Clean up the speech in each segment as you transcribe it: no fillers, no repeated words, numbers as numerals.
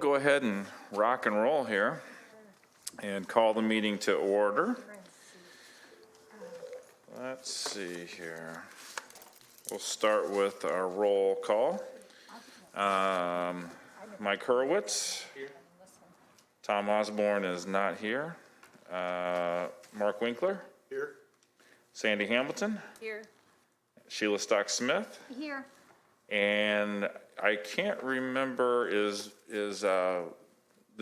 go ahead and rock and roll here and call the meeting to order. Let's see here. We'll start with our roll call. Mike Hurwitz. Here. Tom Osborne is not here. Mark Winkler. Here. Sandy Hamilton. Here. Sheila Stock-Smith. Here. And I can't remember, is the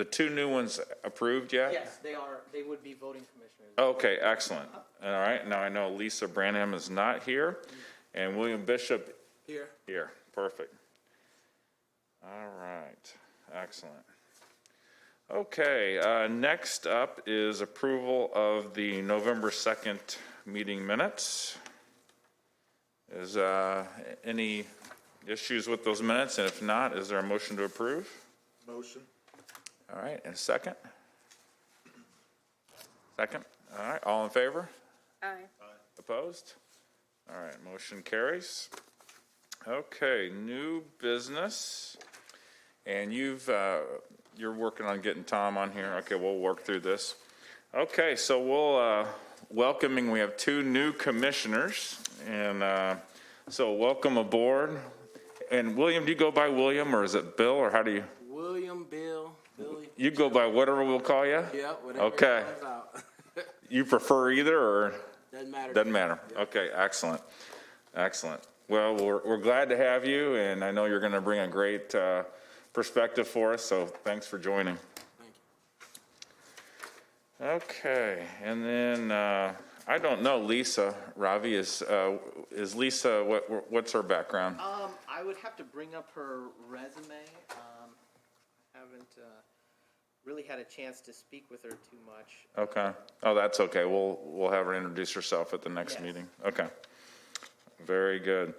two new ones approved yet? Yes, they are. They would be voting commissioners. Okay, excellent. All right, now I know Lisa Branham is not here, and William Bishop Here. here. Perfect. All right, excellent. Okay, next up is approval of the November 2nd meeting minutes. Is any issues with those minutes? And if not, is there a motion to approve? Motion. All right, and a second? Second? All right, all in favor? Aye. Opposed? All right, motion carries. Okay, new business. And you're working on getting Tom on here. Okay, we'll work through this. Okay, so we have two new commissioners. And so welcome aboard. And William, do you go by William or is it Bill or how do you? William, Bill, Billy. You go by whatever we'll call you? Yeah, whatever. Okay. It comes out. You prefer either or? Doesn't matter. Doesn't matter. Yeah. Okay, excellent. Excellent. Well, we're glad to have you, and I know you're going to bring a great perspective for us, so thanks for joining. Thank you. Okay, and then I don't know Lisa. Ravi, is Lisa, what's her background? I would have to bring up her resume. I haven't really had a chance to speak with her too much. Okay. Oh, that's okay. We'll have her introduce herself at the next Yes. meeting. Okay. Very good.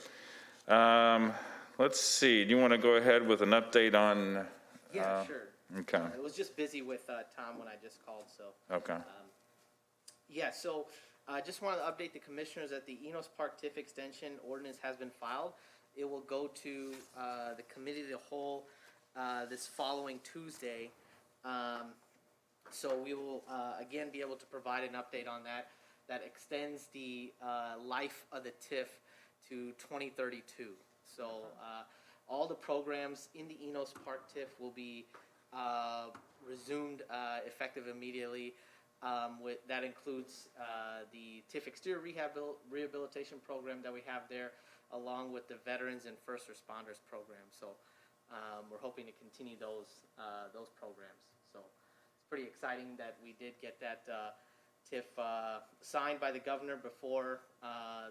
Let's see. Do you want to go ahead with an update on? Yeah, sure. Okay. I was just busy with Tom when I just called, so. Okay. Yeah, so I just wanted to update the commissioners that the Enos Park TIF extension ordinance has been filed. It will go to the committee of the whole this following Tuesday. So we will again be able to provide an update on that. That extends the life of the TIF to 2032. So all the programs in the Enos Park TIF will be resumed effective immediately. That includes the TIF exterior rehabilitation program that we have there, along with the veterans and first responders program. So we're hoping to continue those programs. So it's pretty exciting that we did get that TIF signed by the governor before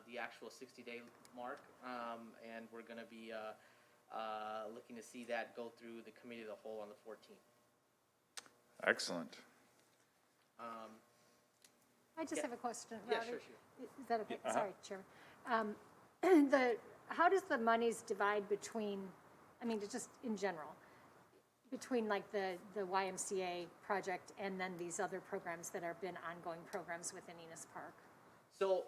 the actual 60-day mark, and we're going to be looking to see that go through the committee of the whole on the 14th. Excellent. I just have a question. Yeah, Ravi. sure. Is that okay? Uh-huh. Sorry, Chairman. How does the monies divide between, I mean, just in general, between like the YMCA project and then these other programs that have been ongoing programs within Enos Park? So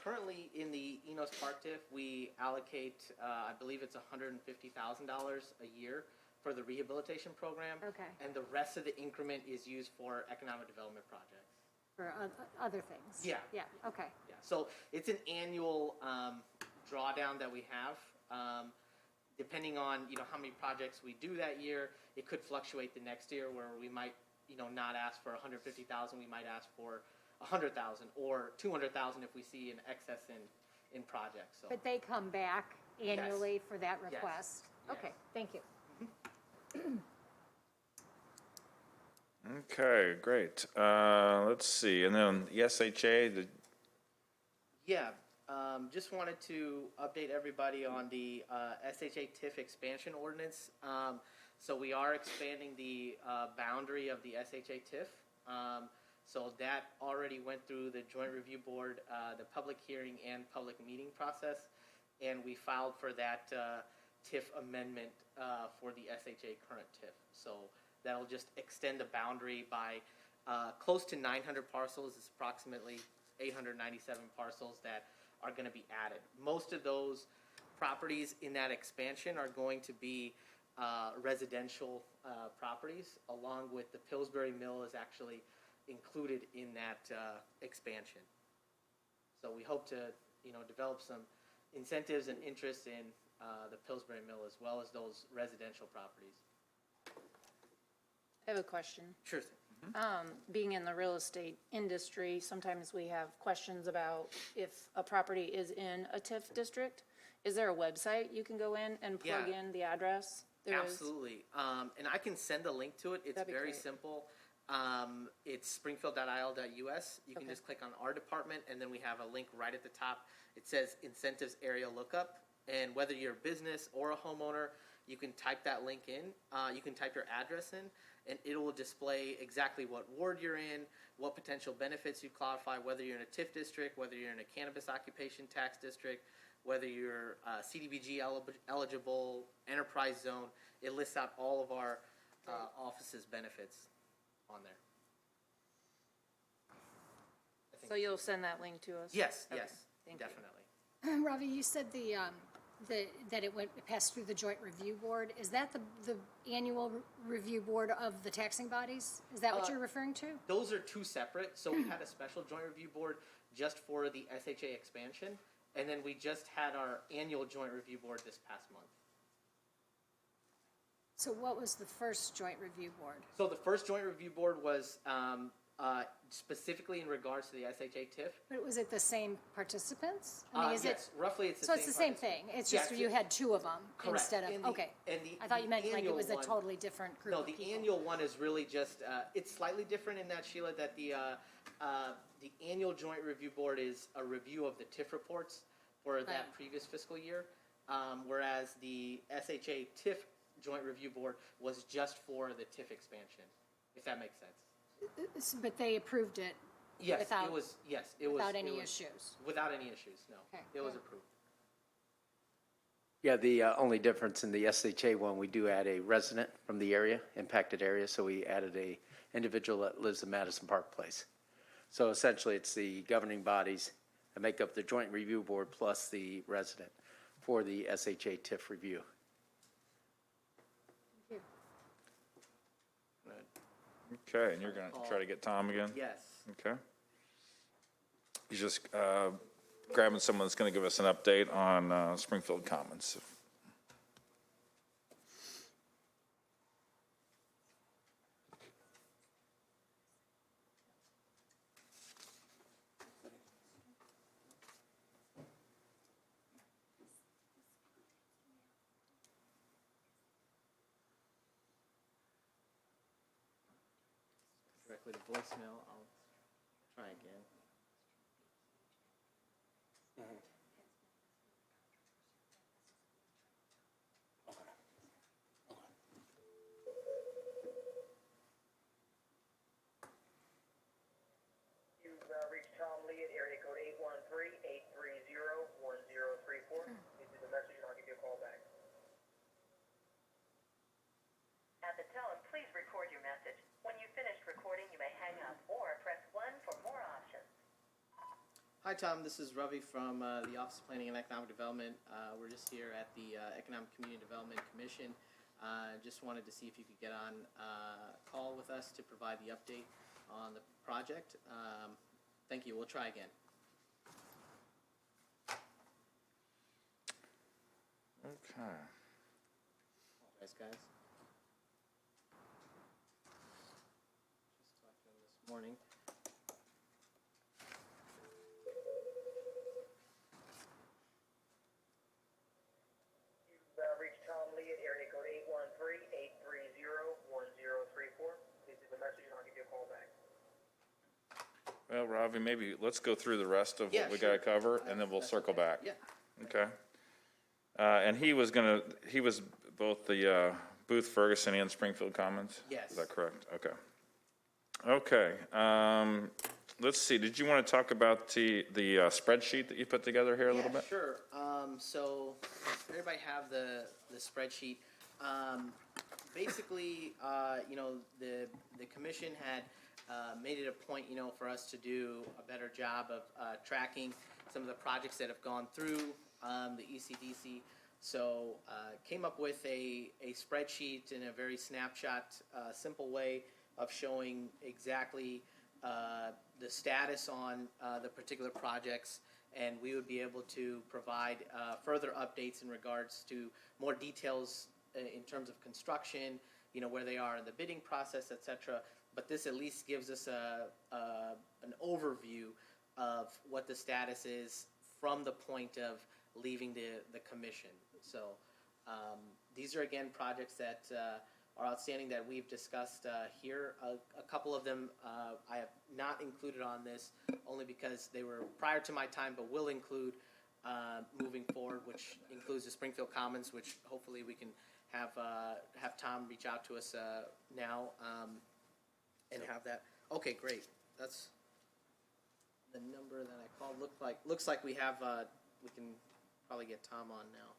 currently in the Enos Park TIF, we allocate, I believe it's $150,000 a year for the rehabilitation program. Okay. And the rest of the increment is used for economic development projects. For other things? Yeah. Yeah, okay. Yeah. So it's an annual drawdown that we have. Depending on how many projects we do that year, it could fluctuate the next year where we might not ask for $150,000, we might ask for $100,000 or $200,000 if we see an excess in projects. So. But they come back annually for that Yes. request? Yes. Okay, thank you. Okay, great. Let's see. And then the SHA, Yeah, just wanted to update everybody on the SHA TIF expansion ordinance. So we are expanding the boundary of the SHA TIF. So that already went through the Joint Review Board, the public hearing and public meeting process, and we filed for that TIF amendment for the SHA current TIF. So that'll just extend the boundary by close to 900 parcels. It's approximately 897 parcels that are going to be added. Most of those properties in that expansion are going to be residential properties, along with the Pillsbury Mill is actually included in that expansion. So we hope to, develop some incentives and interest in the Pillsbury Mill as well as those residential properties. I have a question. Sure thing. Being in the real estate industry, sometimes we have questions about if a property is in a TIF district. Is there a website you can go in and plug Yeah. in the address? There is. Absolutely. And I can send a link to it. It's That'd be very great. simple. It's springfield.il.us. You can Okay. just click on our department, and then we have a link right at the top. It says incentives area lookup. And whether you're a business or a homeowner, you can type that link in. You can type your address in, and it will display exactly what ward you're in, what potential benefits you qualify, whether you're in a TIF district, whether you're in a cannabis occupation tax district, whether you're CDBG eligible, enterprise zone. It lists out all of our office's benefits on there. I think- So you'll send that link to us? Yes, Okay. yes, Thank you. definitely. Ravi, you said that it passed through the joint review board. Is that the annual review board of the taxing bodies? Is that what you're referring to? Those are two separate. So we had a special joint review board just for the SHA expansion, and then we just had our annual joint review board this past month. So what was the first joint review board? So the first joint review board was specifically in regards to the SHA TIF. But was it the same participants? I mean, is Yes, it? roughly it's the So same. it's the same participant. thing? It's just Yes, you had two of them Correct. instead of, And the- okay. and the- I thought you the meant like it annual was a one- totally different group No, of the people. annual one is really just, it's slightly different in that, Sheila, that the annual joint review board is a review of the TIF reports for that Right. previous fiscal year, whereas the SHA TIF joint review board was just for the TIF expansion, if that makes sense. But they approved it Yes, Without- it was, yes, it was. without it any was- issues. Without any issues, no. Okay, It was good. approved. Yeah, the only difference in the SHA one, we do add a resident from the area, impacted area, so we added a individual that lives in Madison Park Place. So essentially, it's the governing bodies that make up the joint review board plus the resident for the SHA TIF review. Okay, and you're gonna try to get Tom again? Yes. Okay. He's just grabbing someone that's gonna give us an update on Springfield Commons. Directly to voicemail, I'll try again. You've reached Tom Lee at area code 813-830-1034. This is a message, and I'll give you a call back. At the tone, please record your message. When you've finished recording, you may hang up or press 1 for more options. Hi, Tom. This is Ravi from the Office of Planning and Economic Development. We're just here at the Economic Community Development Commission. Just wanted to see if you could get on call with us to provide the update on the project. Thank you. We'll try again. Okay. Thanks, guys. Just talked to him this morning. You've reached Tom Lee at area code 813-830-1034. This is a message, and I'll give you a call back. Well, Ravi, maybe let's go through the rest of Yeah, what we sure. gotta cover, and then we'll That's circle okay. back. Yeah. Okay. And he was both the Booth, Ferguson, and Springfield Commons? Yes. Is that correct? Okay. Okay, let's see, did you want to talk about the spreadsheet that you put together here a little Yeah, bit? sure. So everybody have the spreadsheet. Basically, the commission had made it a point, for us to do a better job of tracking some of the projects that have gone through the ECDC. So came up with a spreadsheet in a very snapshot, simple way of showing exactly the status on the particular projects, and we would be able to provide further updates in regards to more details in terms of construction, where they are in the bidding process, et cetera. But this at least gives us an overview of what the status is from the point of leaving the commission. So these are, again, projects that are outstanding that we've discussed here. A couple of them I have not included on this only because they were prior to my time, but will include moving forward, which includes the Springfield Commons, which hopefully we can have Tom reach out to us now and have that. Okay, great. That's the number that I called. Looks like we have. We can probably get Tom on now.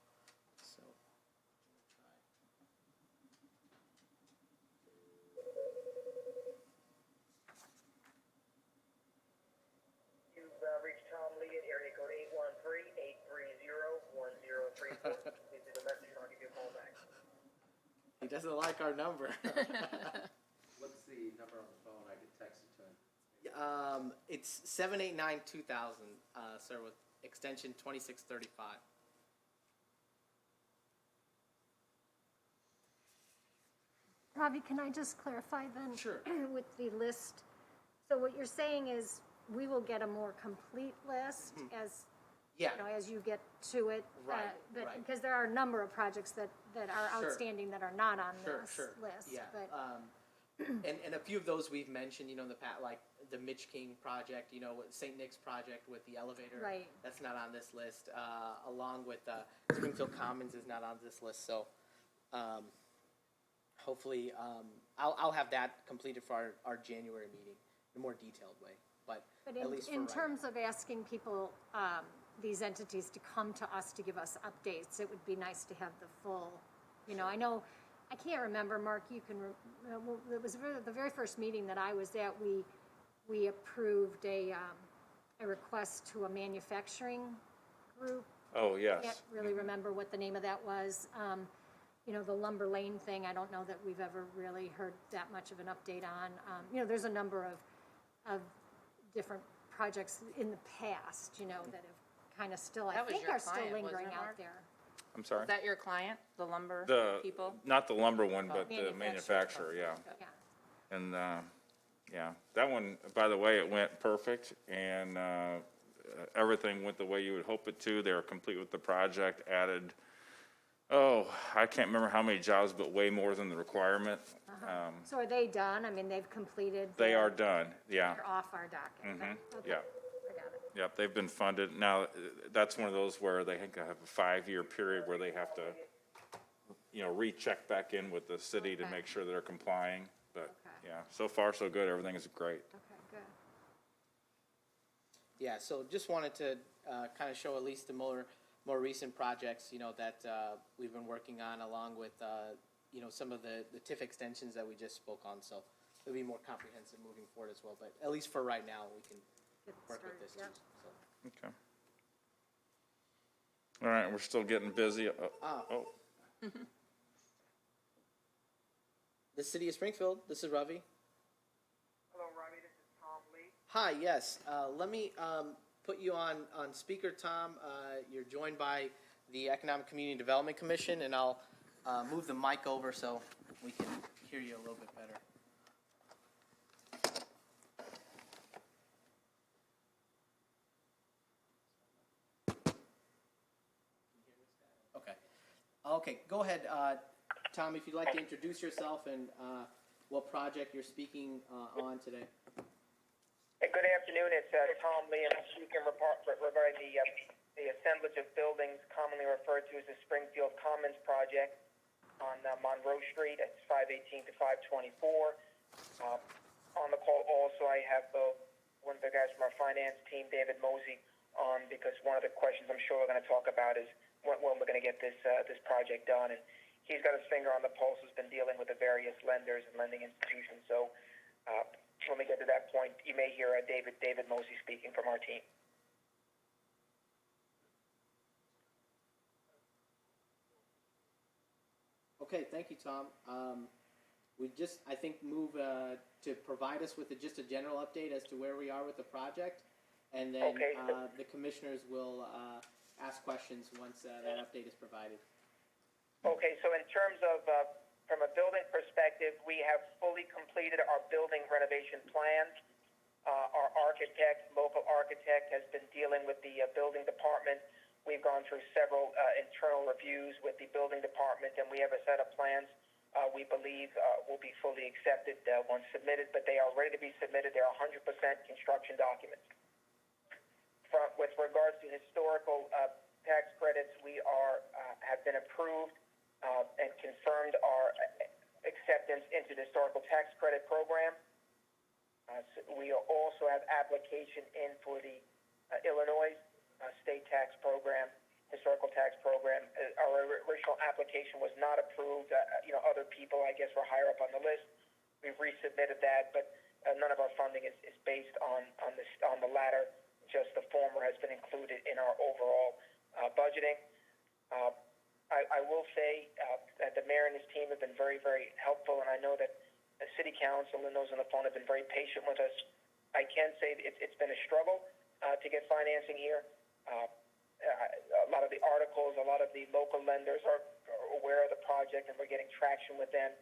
So. You've reached Tom Lee at area code 813-830-1034. Please leave a message and I'll give you a call back. He doesn't like our number. What's the number on the phone? I could text it to him. It's 789-2000, sir, with extension 2635. Ravi, can I just clarify then? Sure. With the list, so what you're saying is we will get a more complete list as, Yeah. as you get to it? Right, But, right. because there are a number of projects that are Sure. outstanding that are not on Sure, this sure. list. Yeah. But, And a few of those we've mentioned, in the past, like the Mitch King project, with St. Nick's project with the elevator. Right. That's not on this list, along with Springfield Commons is not on this list. So hopefully, I'll have that completed for our January meeting in a more detailed way. But but at least for in right terms of asking people, these entities to come to us to give us updates, it would be nice to have the full, I know, I can't remember, Mark, you can, well, it was the very first meeting that I was at, we approved a request to a manufacturing group. Oh, Can't yes. really remember what the name of that was. The Lumber Lane thing, I don't know that we've ever really heard that much of an update on. There's a number of different projects in the past, that have kind of still, I That was think your are still client, wasn't lingering it, out Mark? there. I'm sorry? Is that your client, the lumber The, people? not the lumber one, but the Manufacturer. manufacturer, yeah. Yeah. And, yeah, that one, by the way, it went perfect, and everything went the way you would hope it to. They were complete with the project, added, I can't remember how many jobs, but way more than the requirement. So are they done? I mean, they've completed? They are done, yeah. They're off our docket? Okay. Yeah. I got it. Yep, they've been funded. Now, that's one of those where they have a 5-year period where they have to, recheck back in with the city to Okay. make sure they're complying. But, Okay. yeah, so far, so good. Everything is great. Okay, good. Yeah, so just wanted to kind of show at least the more recent projects, that we've been working on, along with, some of the TIF extensions that we just spoke on. So it'll be more comprehensive moving forward as well. But at least for right now, we can Get work with started, this too. yeah. So. Okay. All right, we're still getting busy. Oh, The city of Springfield, this is Ravi. Hello, Robbie. This is Tom Lee. Hi, yes. Let me put you on speaker, Tom. You're joined by the Economic Community Development Commission, and I'll move the mic over so we can hear you a little bit better. Okay. Okay, go ahead, Tom, if you'd like to introduce yourself and what project you're speaking on today. Hey, good afternoon. It's Tom Lee. I'm speaking regarding the assemblage of buildings commonly referred to as the Springfield Commons project on Monroe Street. It's 518 to 524. On the call also, I have one of the guys from our finance team, David Mosey, on because one of the questions I'm sure we're going to talk about is when we're going to get this project done. And he's got his finger on the pulse. Has been dealing with the various lenders and lending institutions. So when we get to that point, you may hear David Mosey speaking from our team. Okay, thank you, Tom. We just, I think, move to provide us with just a general update as to where we are with the project, and then Okay. the commissioners will ask questions once that update is provided. Okay, so in terms of, from a building perspective, we have fully completed our building renovation plans. Our architect, local architect, has been dealing with the building department. We've gone through several internal reviews with the building department, and we have a set of plans we believe will be fully accepted once submitted, but they are ready to be submitted. They're 100% construction documents. With regards to historical tax credits, we have been approved and confirmed our acceptance into the historical tax credit program. We also have application in for the Illinois state tax program, historical tax program. Our original application was not approved. Other people, I guess, were higher up on the list. We've resubmitted that, but none of our funding is based on the latter. Just the former has been included in our overall budgeting. I will say that the mayor and his team have been very, very helpful, and I know that the city council and those on the phone have been very patient with us. I can say it's been a struggle to get financing here. A lot of the articles, a lot of the local lenders are aware of the project, and we're getting traction with them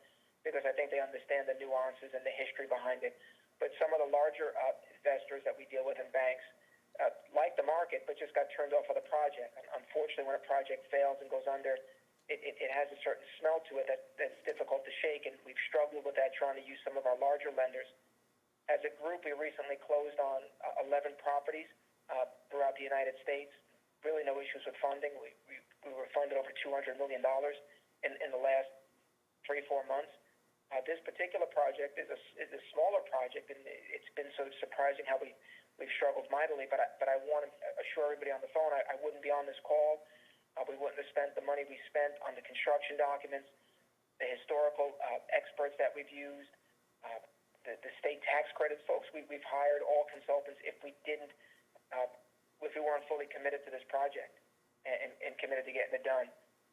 because I think they understand the nuances and the history behind it. But some of the larger investors that we deal with in banks like the market, but just got turned off of the project. Unfortunately, when a project fails and goes under, it has a certain smell to it that's difficult to shake, and we've struggled with that trying to use some of our larger lenders. As a group, we recently closed on 11 properties throughout the United States. Really no issues with funding. We were funded over $200 million in the last 3-4 months. This particular project is a smaller project, and it's been so surprising how we've struggled mightily. But I want to assure everybody on the phone, I wouldn't be on this call. We wouldn't have spent the money we spent on the construction documents, the historical experts that we've used, the state tax credits folks we've hired, all consultants. If we weren't fully committed to this project and committed to getting it done,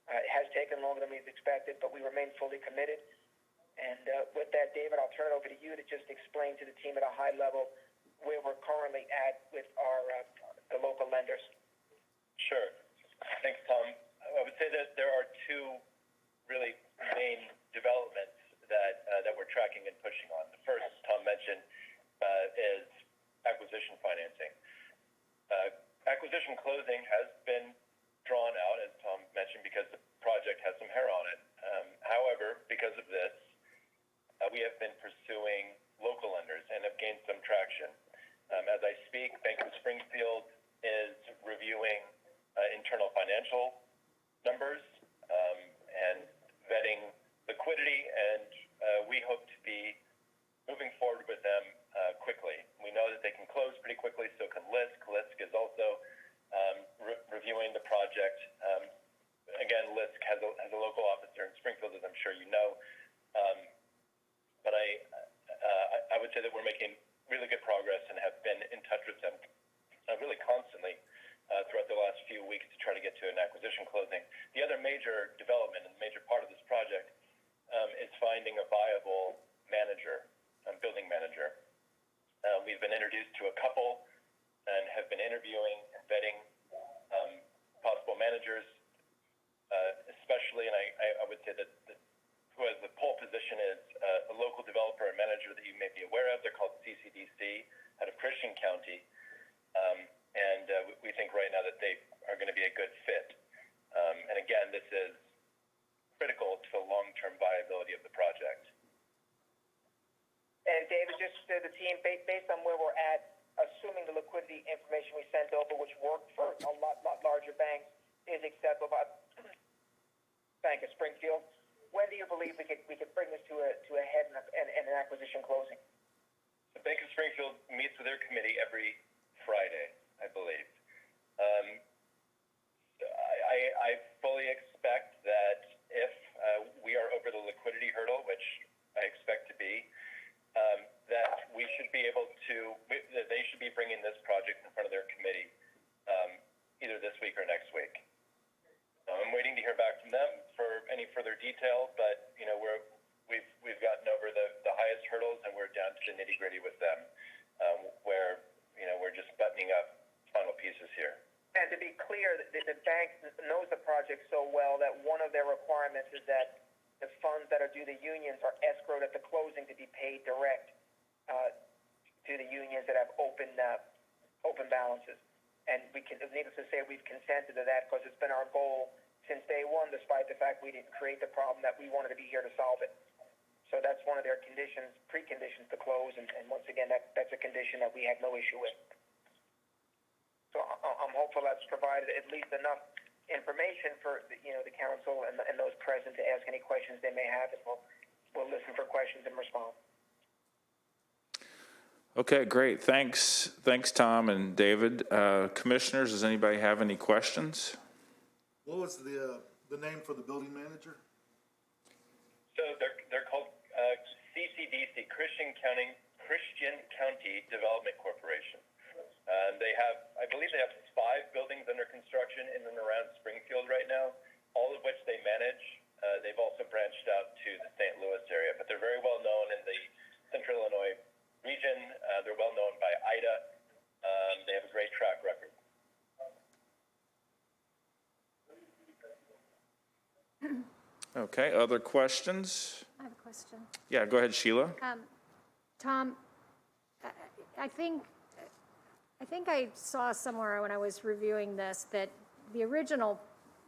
it has taken longer than we've expected, but we remain fully committed. And with that, David, I'll turn it over to you to just explain to the team at a high level where we're currently at with the local lenders. Sure. Thanks, Tom. I would say that there are two really main developments that we're tracking and pushing on. The first, Tom mentioned, is acquisition financing. Acquisition closing has been drawn out, as Tom mentioned, because the project has some hair on it. However, because of this, we have been pursuing local lenders and have gained some traction. As I speak, Bank of Springfield is reviewing internal financial numbers and vetting liquidity, and we hope to be moving forward with them quickly. We know that they can close pretty quickly, so can LISC. LISC is also reviewing the project. Again, LISC has a local officer in Springfield, as I'm sure you know. But I would say that we're making really good progress and have been in touch with them really constantly throughout the last few weeks to try to get to an acquisition closing. The other major development and major part of this project is finding a viable manager, building manager. We've been introduced to a couple and have been interviewing and vetting possible managers, especially, and I would say that who has the pole position is a local developer and manager that you may be aware of. They're called CCDC out of Christian County. And we think right now that they are going to be a good fit. And again, this is critical to the long-term viability of the project. And David, just to the team, based on where we're at, assuming the liquidity information we sent over, which worked for a lot larger banks, is acceptable by Bank of Springfield, when do you believe we could bring this to a head and an acquisition closing? The Bank of Springfield meets with their committee every Friday, I believe. I fully expect that if we are over the liquidity hurdle, which I expect to be, that we should be able to, that they should be bringing this project in front of their committee either this week or next week. I'm waiting to hear back from them for any further detail, but, you know, we've gotten over the highest hurdles, and we're down to the nitty-gritty with them, where, you know, we're just buttoning up final pieces here. And to be clear, the bank knows the project so well that one of their requirements is that the funds that are due the unions are escrowed at the closing to be paid direct to the unions that have open balances. And needless to say, we've consented to that because it's been our goal since day one, despite the fact we didn't create the problem, that we wanted to be here to solve it. So that's one of their preconditions to close, and once again, that's a condition that we have no issue with. So I'm hopeful that's provided at least enough information for the council and those present to ask any questions they may have, and we'll listen for questions and respond. Okay, great. Thanks, Tom and David. Commissioners, does anybody have any questions? What was the name for the building manager? So they're called CCDC, Christian County Development Corporation. I believe they have 5 buildings under construction in and around Springfield right now, all of which they manage. They've also branched out to the St. Louis area, but they're very well known in the Central Illinois region. They're well known by IDA. They have a great track record. Okay, other questions? I have a question. Yeah, go ahead, Sheila. Tom, I think I saw somewhere when I was reviewing this that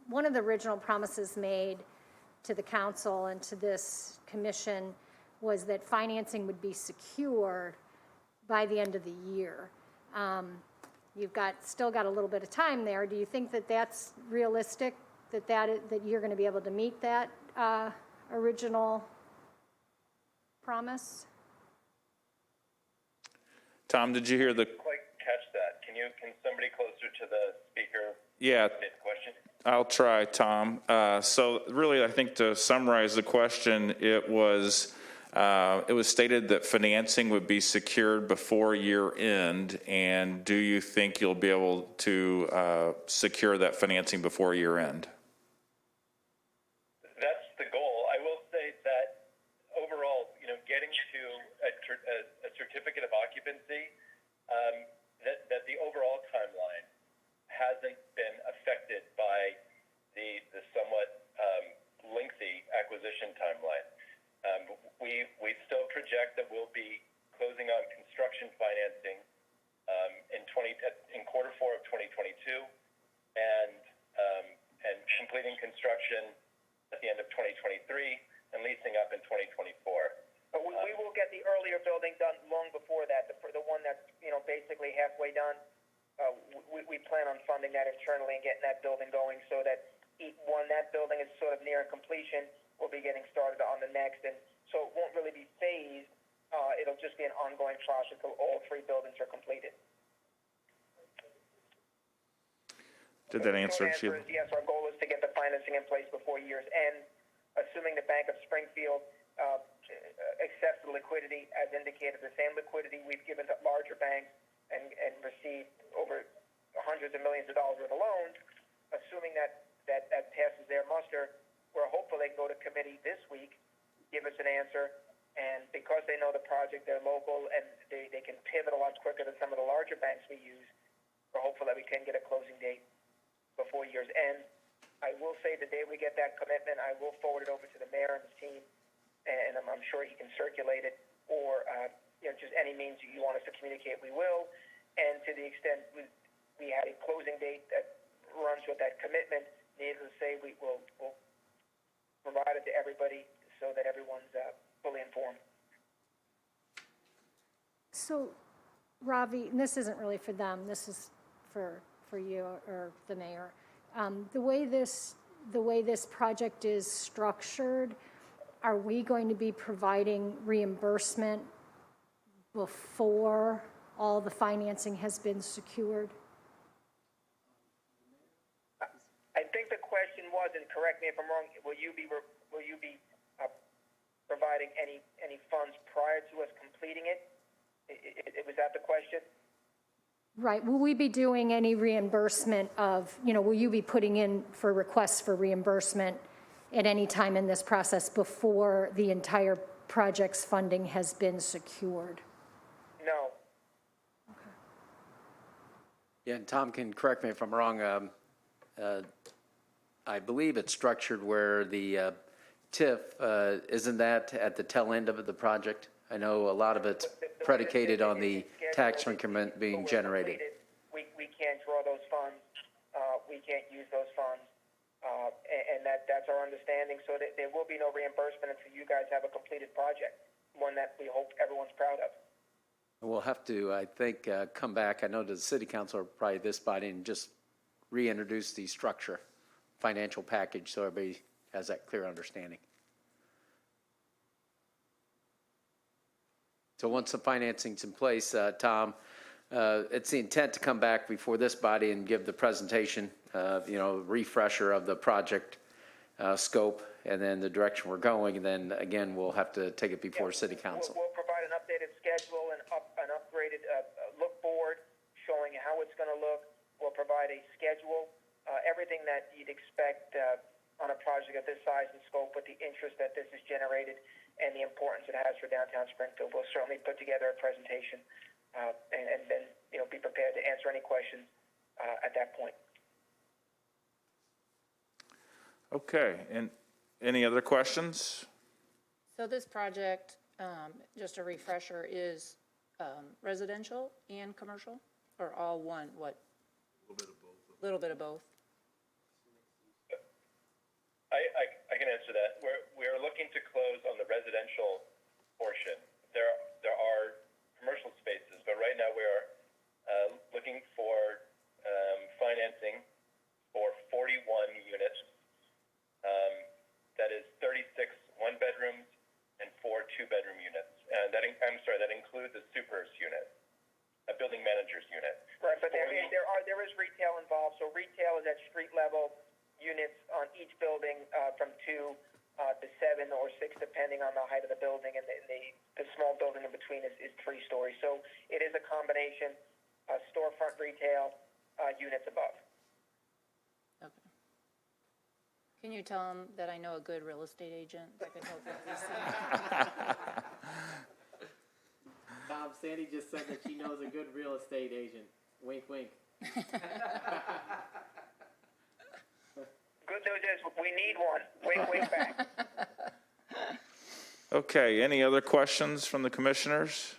one of the original promises made to the council and to this commission was that financing would be secured by the end of the year. You've still got a little bit of time there. Do you think that that's realistic, that you're going to be able to meet that original promise? Tom, did you hear the? Quite catch that. Can somebody closer to the speaker? Yeah, Repeat the question? I'll try, Tom. So really, I think to summarize the question, it was stated that financing would be secured before year end, and do you think you'll be able to secure that financing before year end? That's the goal. I will say that overall, getting to a certificate of occupancy, that the overall timeline hasn't been affected by the somewhat lengthy acquisition timeline. We still project that we'll be closing on construction financing in quarter 4 of 2022 and completing construction at the end of 2023 and leasing up in 2024. But we will get the earlier building done long before that. The one that's basically halfway done. We plan on funding that internally and getting that building going so that when that building is sort of near completion, we'll be getting started on the next. And so it won't really be phased. It'll just be an ongoing process until all 3 buildings are completed. Did that answer, The Sheila? is yes, our goal is to get the financing in place before year's end, assuming the Bank of Springfield accepts the liquidity as indicated, the same liquidity we've given to larger banks and received over hundreds of millions of dollars worth of loans. Assuming that passes their muster, we're hopeful they can go to committee this week, give us an answer, and because they know the project, they're local, and they can pivot a lot quicker than some of the larger banks we use, we're hopeful that we can get a closing date before year's end. I will say the day we get that commitment, I will forward it over to the mayor and his team, and I'm sure he can circulate it, or just any means you want us to communicate, we will. And to the extent we had a closing date that runs with that commitment, needless to say, we'll provide it to everybody so that everyone's fully informed. So, Ravi, and this isn't really for them, this is for you or the mayor. The way this project is structured, are we going to be providing reimbursement before all the financing has been secured? I think the question was, and correct me if I'm wrong, will you be providing any funds prior to us completing it? Was that the question? Right. Will we be doing any reimbursement will you be putting in for requests for reimbursement at any time in this process before the entire project's funding has been secured? No. Yeah, and Tom can correct me if I'm wrong. I believe it's structured where the TIF, isn't that at the tail end of the project? I know a lot of it's predicated on the tax increment being generated. We can't draw those funds. We can't use those funds. And that's our understanding. So that there will be no reimbursement until you guys have a completed project, one that we hope everyone's proud of. We'll have to, I think, come back, I know to the city council, or probably this body, and just reintroduce the structure, financial package, so everybody has that clear understanding. So once the financing's in place, Tom, it's the intent to come back before this body and give the presentation, refresher of the project scope, and then the direction we're going, and then again, we'll have to take it before city council. We'll provide an updated schedule and an upgraded look board showing how it's going to look. We'll provide a schedule, everything that you'd expect on a project of this size and scope, with the interest that this has generated and the importance it has for downtown Springfield. We'll certainly put together a presentation and then be prepared to answer any questions at that point. Okay, and any other questions? So this project, just a refresher, is residential and commercial, or all one, what? A little bit of both. Little bit of both. I can answer that. We're looking to close on the residential portion. There are commercial spaces, but right now we are looking for financing for 41 units. That is 36 one-bedrooms and 4 two-bedroom units. That includes a supers unit, a building manager's unit. Right, but there is retail involved. So retail is at street level units on each building from 2 to 7 or 6, depending on the height of the building, and the small building in between is 3 stories. So it is a combination storefront retail units above. Okay. Can you tell them that I know a good real estate agent that could help with these things? Tom, Sandy just said that she knows a good real estate agent. Wink, wink. Good news is we need one. Wink, wink back. Okay, any other questions from the commissioners?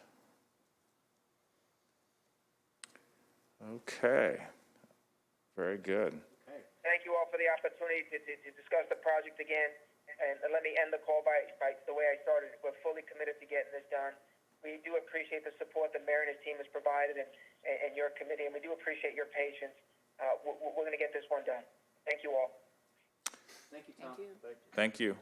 Okay, very good. Thank you all for the opportunity to discuss the project again. And let me end the call by the way I started. We're fully committed to getting this done. We do appreciate the support the mayor and his team has provided, and your committee, and we do appreciate your patience. We're going to get this one done. Thank you all. Thank you, Tom. Thank you. Thank you.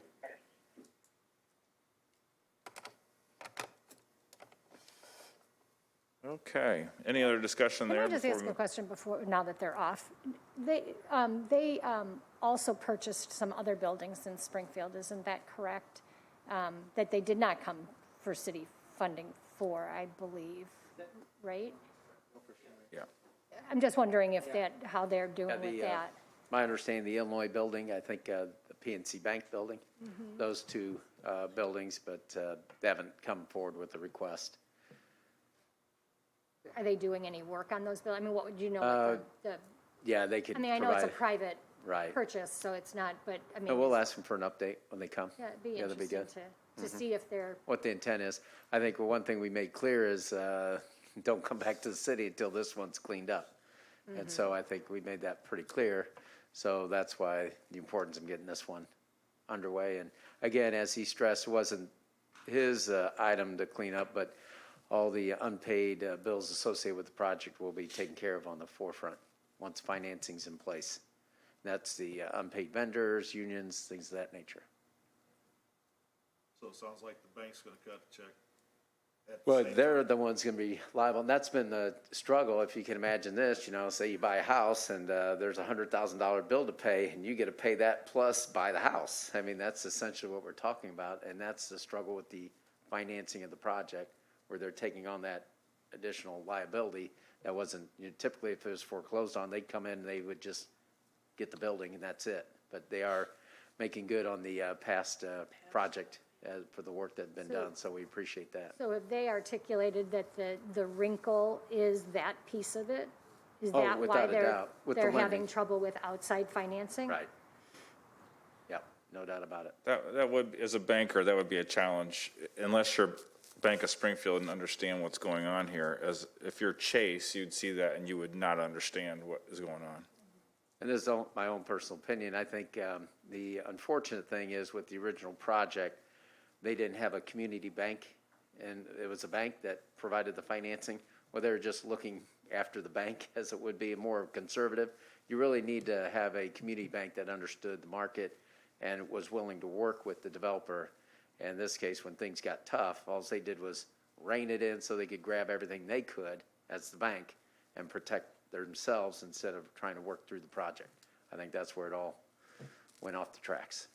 Okay, any other discussion Can there? I just before ask we a question before, now that they're off? They also purchased some other buildings in Springfield, isn't that correct? That they did not come for city funding for, I believe, right? Yeah. I'm just wondering if how they're doing with that. My understanding, the Illinois building, I think the PNC Bank building, those 2 buildings, but they haven't come forward with a request. Are they doing any work on those buildings? I mean, what would you know, like Yeah, they could I mean, provide. I know it's a private Right. purchase, so it's not, but I mean. But we'll ask them for an update when they come. Yeah, it'd be that'd be interesting good. to see if they're, What the intent is. I think one thing we made clear is don't come back to the city until this one's cleaned up. And so I think we made that pretty clear. So that's why the importance of getting this one underway. And again, as he stressed, it wasn't his item to clean up, but all the unpaid bills associated with the project will be taken care of on the forefront once financing's in place. That's the unpaid vendors, unions, things of that nature. So it sounds like the bank's gonna cut the check at the Well, same they're time. the ones going to be liable, and that's been the struggle. If you can imagine this, say you buy a house and there's a $100,000 bill to pay, and you get to pay that plus buy the house. I mean, that's essentially what we're talking about, and that's the struggle with the financing of the project, where they're taking on that additional liability that wasn't, typically if it was foreclosed on, they'd come in and they would just get the building and that's it. But they are making good on the past project for the work that's been done, so we appreciate that. So have they articulated that the wrinkle is that piece of it? Is Oh, that why without a they're, doubt, with the they're having lending. trouble with outside financing? Right. Yep, no doubt about it. That would, as a banker, that would be a challenge, unless you're Bank of Springfield and understand what's going on here. As, if you're Chase, you'd see that and you would not understand what is going on. And this is my own personal opinion. I think the unfortunate thing is with the original project, they didn't have a community bank, and it was a bank that provided the financing, or they were just looking after the bank as it would be more conservative. You really need to have a community bank that understood the market and was willing to work with the developer. And in this case, when things got tough, all they did was rein it in so they could grab everything they could as the bank and protect themselves instead of trying to work through the project. I think that's where it all went off the tracks.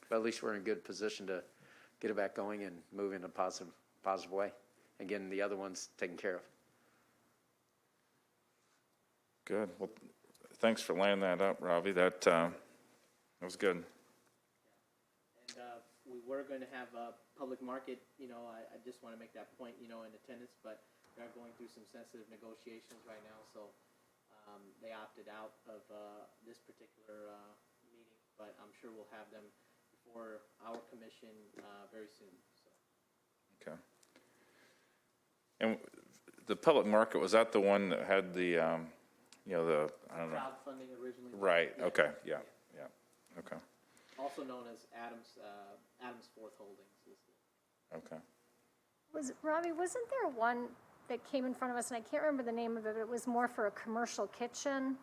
But at least we're in a good position to get it back going and move in a positive way, and getting the other ones taken care of. Good. Well, thanks for laying that up, Ravi. That was good. And we were going to have a public market, I just want to make that point, in attendance, but they are going through some sensitive negotiations right now, so they opted out of this particular meeting, but I'm sure we'll have them before our commission very soon, so. Okay. And the public market, was that the one that had the, I don't know. Crowdfunding originally. Right, Yeah. okay, yeah, okay, Also known as Adams Fourth Holdings. okay. Robbie, wasn't there one that came in front of us, and I can't remember the name of it, but it was more for a commercial kitchen?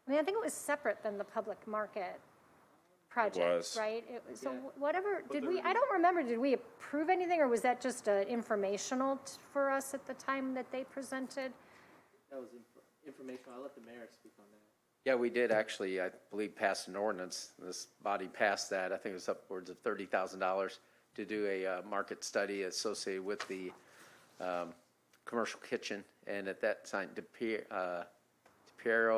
I mean, I think it was separate than the public market project, was. right? It was, so Yeah. whatever, I don't remember, did we approve anything, or was that just informational for us at the time that they presented? That was informational. I'll let the mayor speak on that. Yeah, we did actually, I believe, pass an ordinance. This body passed that. I think it was upwards of $30,000 to do a market study associated with the commercial kitchen. And at that time, DePiero,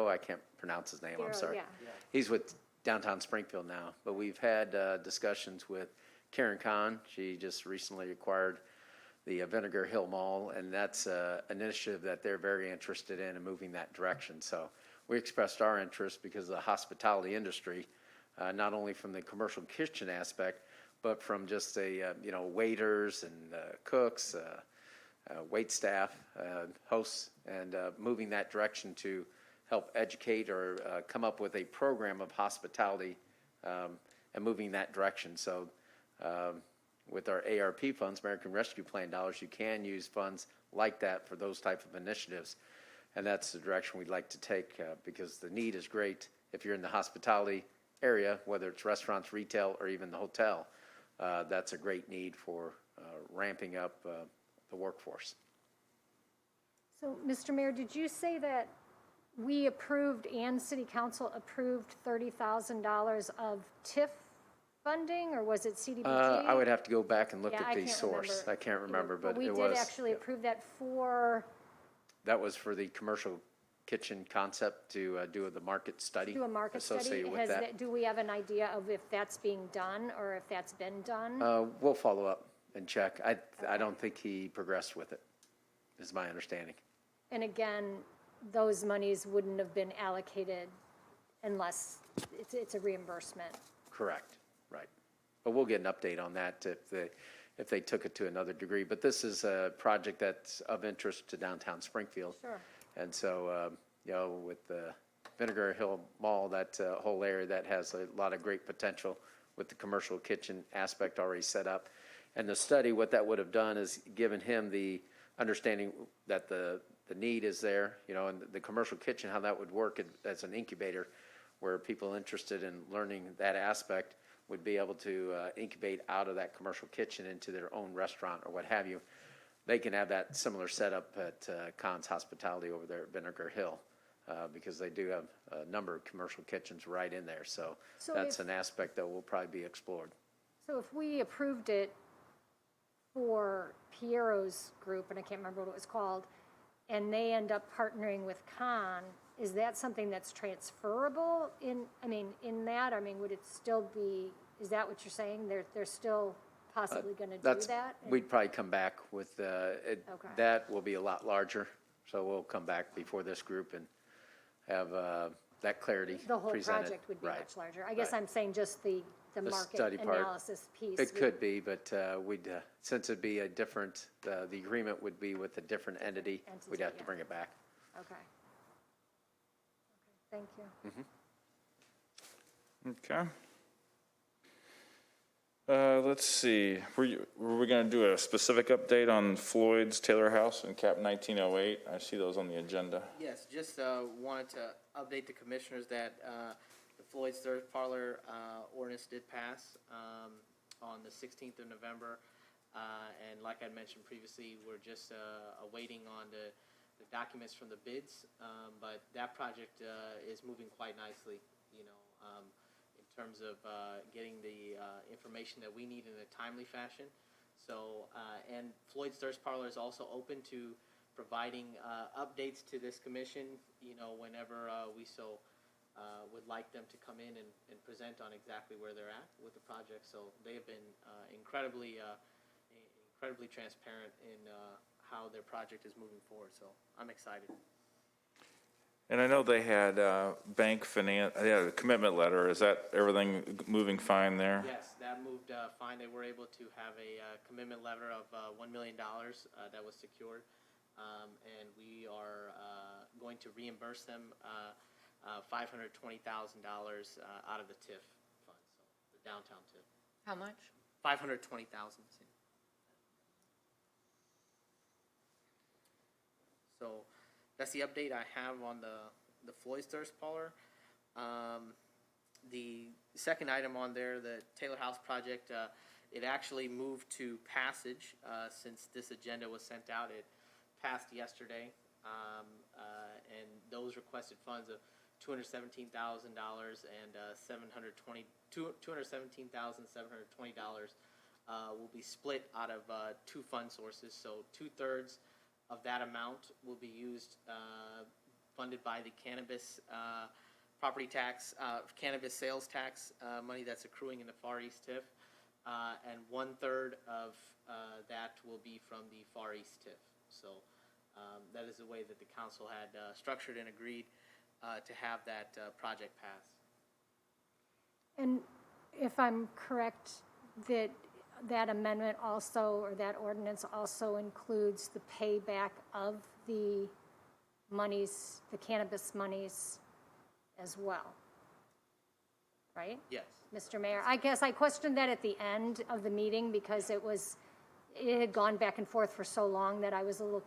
I can't pronounce his name, I'm Piero, sorry. yeah. He's with downtown Springfield now, but we've had discussions with Karen Kahn. She just recently acquired the Vinegar Hill Mall, and that's an initiative that they're very interested in and moving that direction. So we expressed our interest because of the hospitality industry, not only from the commercial kitchen aspect, but from just waiters and cooks, wait staff, hosts, and moving that direction to help educate or come up with a program of hospitality and moving that direction. So with our ARP funds, American Rescue Plan dollars, you can use funds like that for those type of initiatives. And that's the direction we'd like to take because the need is great. If you're in the hospitality area, whether it's restaurants, retail, or even the hotel, that's a great need for ramping up the workforce. So, Mr. Mayor, did you say that we approved and City Council approved $30,000 of TIF funding, or was it CDBG? I would have to go back and look Yeah, at the source. I can't remember, but it was. We did actually approve that for, That was for the commercial kitchen concept to do the market study. do a market study. Associated with that. Do we have an idea of if that's being done or if that's been done? We'll follow up and check. I don't think he progressed with it, is my understanding. And again, those monies wouldn't have been allocated unless it's a reimbursement. Correct, right. But we'll get an update on that if they took it to another degree. But this is a project that's of interest to downtown Springfield. Sure. And so, with the Vinegar Hill Mall, that whole area, that has a lot of great potential with the commercial kitchen aspect already set up. And the study, what that would have done is given him the understanding that the need is there, and the commercial kitchen, how that would work as an incubator, where people interested in learning that aspect would be able to incubate out of that commercial kitchen into their own restaurant or what have you. They can have that similar setup at Kahn's Hospitality over there at Vinegar Hill, because they do have a number of commercial kitchens right in there. So that's an aspect that will probably be explored. So if we approved it for Piero's group, and I can't remember what it was called, and they end up partnering with Kahn, is that something that's transferable in, in that? Would it still be, is that what you're saying? They're still possibly going to do That's, that? we'd probably come back with, Okay. that will be a lot larger. So we'll come back before this group and have that clarity presented. The whole project would be Right. much larger. I guess Right. I'm saying just the The market study part. analysis piece. It could be, but we'd, since it'd be a different, the agreement would be with a different entity, we'd Entity, have to yeah. bring it back. Okay. Okay, thank you. Okay. Let's see, were we gonna do a specific update on Floyd's Taylor House and Cap 1908? I see those on the agenda. Yes, just wanted to update the commissioners that the Floyd's Third Parlor ordinance did pass on the 16th of November. And like I mentioned previously, we're just awaiting on the documents from the bids. But that project is moving quite nicely, in terms of getting the information that we need in a timely fashion. So, and Floyd's Thirst Parlor is also open to providing updates to this commission, whenever we would like them to come in and present on exactly where they're at with the project. So they have been incredibly transparent in how their project is moving forward. So I'm excited. And I know they had bank finance, they had a commitment letter. Is that everything moving fine there? Yes, that moved fine. They were able to have a commitment letter of $1 million that was secured. And we are going to reimburse them $520,000 out of the TIF fund, so the downtown TIF. How much? $520,000. So that's the update I have on the Floyd's Thirst Parlor. The second item on there, the Taylor House project, it actually moved to passage since this agenda was sent out. It passed yesterday, and those requested funds of $217,000 and $217,720 will be split out of two fund sources. So 2/3 of that amount will be used, funded by the cannabis property tax, cannabis sales tax money that's accruing in the Far East TIF, and 1/3 of that will be from the Far East TIF. So that is the way that the council had structured and agreed to have that project pass. And if I'm correct, that amendment also, or that ordinance also includes the payback of the monies, the cannabis monies as well, right? Yes. Mr. Mayor, I guess I questioned that at the end of the meeting because it had gone back and forth for so long that I was a little,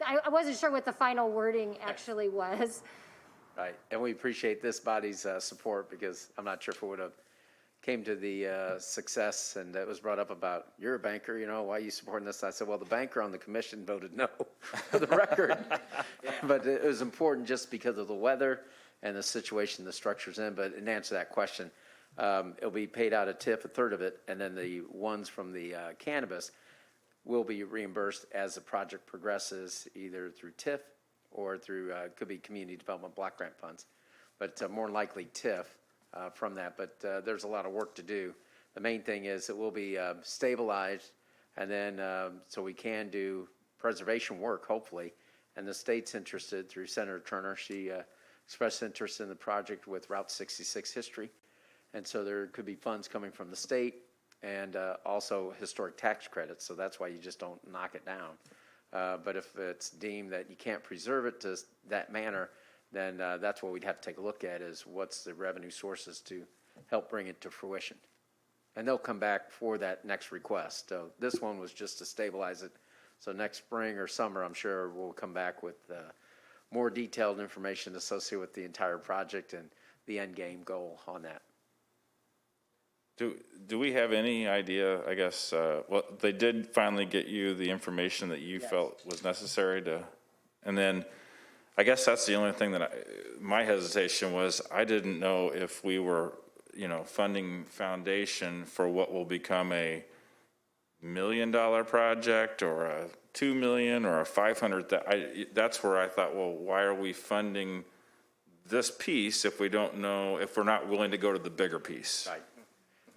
I wasn't sure what the final wording actually was. Right, and we appreciate this body's support, because I'm not sure if it would have came to the success, and it was brought up about, you're a banker, why are you supporting this? I said, well, the banker on the commission voted no, for the record. But it was important just because of the weather and the situation the structure's in. But in answer to that question, it'll be paid out of TIF, 1/3 of it, and then the ones from the cannabis will be reimbursed as the project progresses, either through TIF or through, could be Community Development Block Grant funds, but more likely TIF from that. But there's a lot of work to do. The main thing is it will be stabilized, and then so we can do preservation work, hopefully. And the state's interested through Senator Turner. She expressed interest in the project with Route 66 history. And so there could be funds coming from the state and also historic tax credits. So that's why you just don't knock it down. But if it's deemed that you can't preserve it to that manner, then that's what we'd have to take a look at, is what's the revenue sources to help bring it to fruition. And they'll come back for that next request. So this one was just to stabilize it. So next spring or summer, I'm sure we'll come back with more detailed information associated with the entire project and the end game goal on that. Do we have any idea, I guess, well, they did finally get you the information that you felt was necessary to, and then I guess that's the only thing that my hesitation was, I didn't know if we were, funding foundation for what will become a $1 million project or a 2 million or a 500, that's where I thought, well, why are we funding this piece if we don't know, if we're not willing to go to the bigger piece? Right.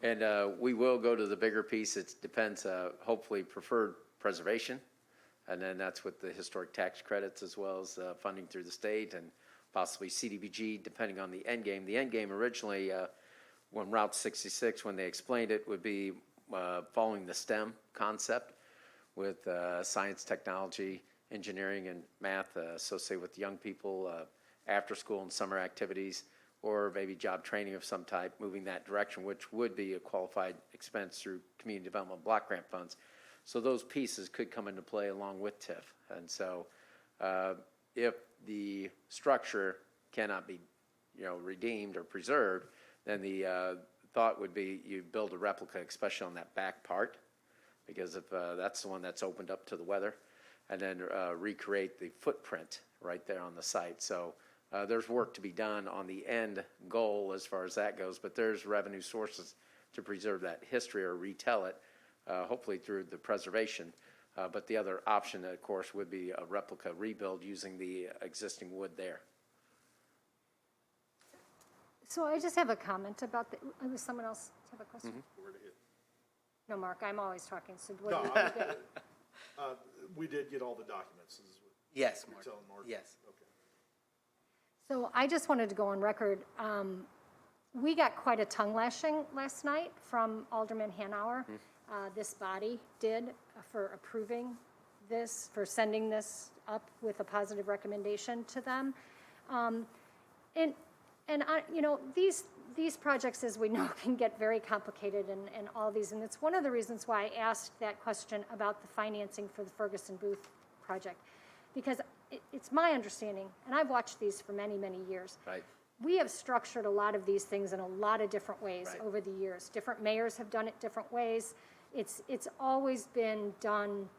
And we will go to the bigger piece. It depends, hopefully preferred preservation. And then that's with the historic tax credits as well as funding through the state and possibly CDBG, depending on the end game. The end game originally, when Route 66, when they explained it, would be following the STEM concept with science, technology, engineering, and math associated with young people, after school and summer activities, or maybe job training of some type, moving that direction, which would be a qualified expense through community development block grant funds. So those pieces could come into play along with TIF. And so if the structure cannot be, redeemed or preserved, then the thought would be you build a replica, especially on that back part, because if that's the one that's opened up to the weather, and then recreate the footprint right there on the site. So there's work to be done on the end goal as far as that goes, but there's revenue sources to preserve that history or retell it, hopefully through the preservation. But the other option, of course, would be a replica rebuild using the existing wood there. So I just have a comment about the, was someone else have a question? No, Mark, I'm always talking, so what No, do you I- think? We did get all the documents, is what Yes, you're Mark. telling Mark? Yes. Okay. So I just wanted to go on record. We got quite a tongue lashing last night from Alderman Hanauer. This body did for approving this, for sending this up with a positive recommendation to them. And I, these projects, as we know, can get very complicated and all these. And it's one of the reasons why I asked that question about the financing for the Ferguson Booth project. Because it's my understanding, and I've watched these for many, many years. Right. We have structured a lot of these things in a lot of different ways Right. over the years. Different mayors have done it different ways. It's always been done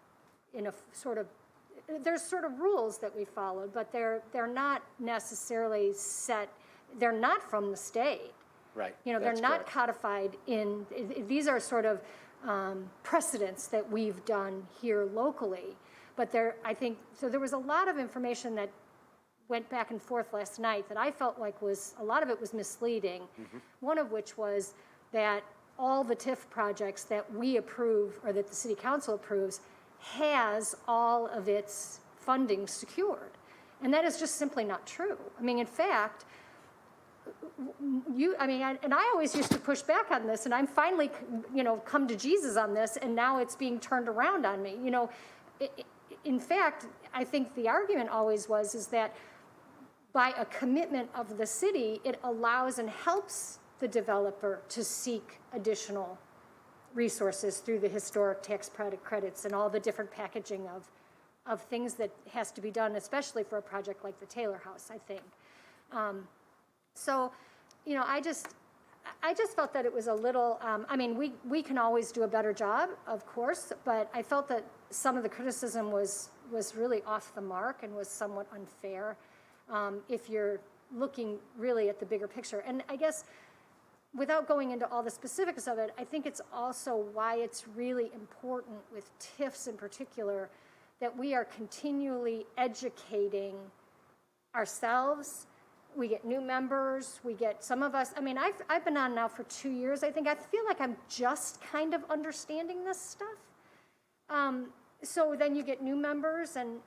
in a sort of, there's sort of rules that we followed, but they're not necessarily set, they're not from the state. Right. They're That's not correct. codified in, these are sort of precedents that we've done here locally. But I think, so there was a lot of information that went back and forth last night that I felt like a lot of it was misleading. One of which was that all the TIF projects that we approve or that the city council approves has all of its funding secured. And that is just simply not true. I mean, in fact, and I always used to push back on this, and I'm finally, come to Jesus on this, and now it's being turned around on me. In fact, I think the argument always is that by a commitment of the city, it allows and helps the developer to seek additional resources through the historic tax credits and all the different packaging of things that has to be done, especially for a project like the Taylor House, I think. So, I just felt that it was a little, we can always do a better job, of course, but I felt that some of the criticism was really off the mark and was somewhat unfair if you're looking really at the bigger picture. And I guess without going into all the specifics of it, I think it's also why it's really important with TIFs in particular that we are continually educating ourselves. We get new members, we get some of us, I've been on now for 2 years, I think. I feel like I'm just kind of understanding this stuff. So then you get new members and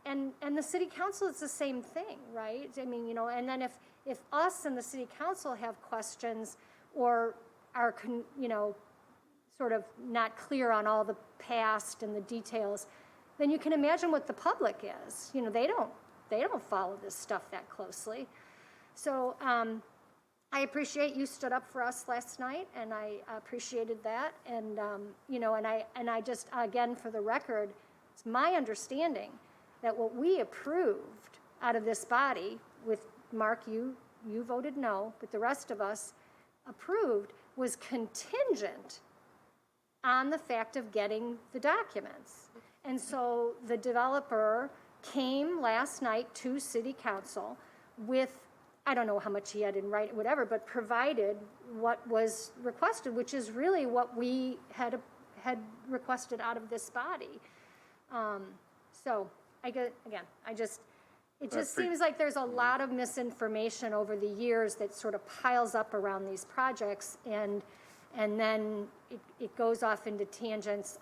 the city council is the same thing, right? And then if us and the city council have questions or are, sort of not clear on all the past and the details, then you can imagine what the public is. They don't follow this stuff that closely. So I appreciate you stood up for us last night, and I appreciated that. And, and I just, again, for the record, it's my understanding that what we approved out of this body with Mark, you voted no, but the rest of us approved was contingent on the fact of getting the documents. And so the developer came last night to city council with, I don't know how much he had in writing, whatever, but provided what was requested, which is really what we had requested out of this body. So it just seems like there's a lot of misinformation over the years that sort of piles up around these projects, and then it goes off into tangents.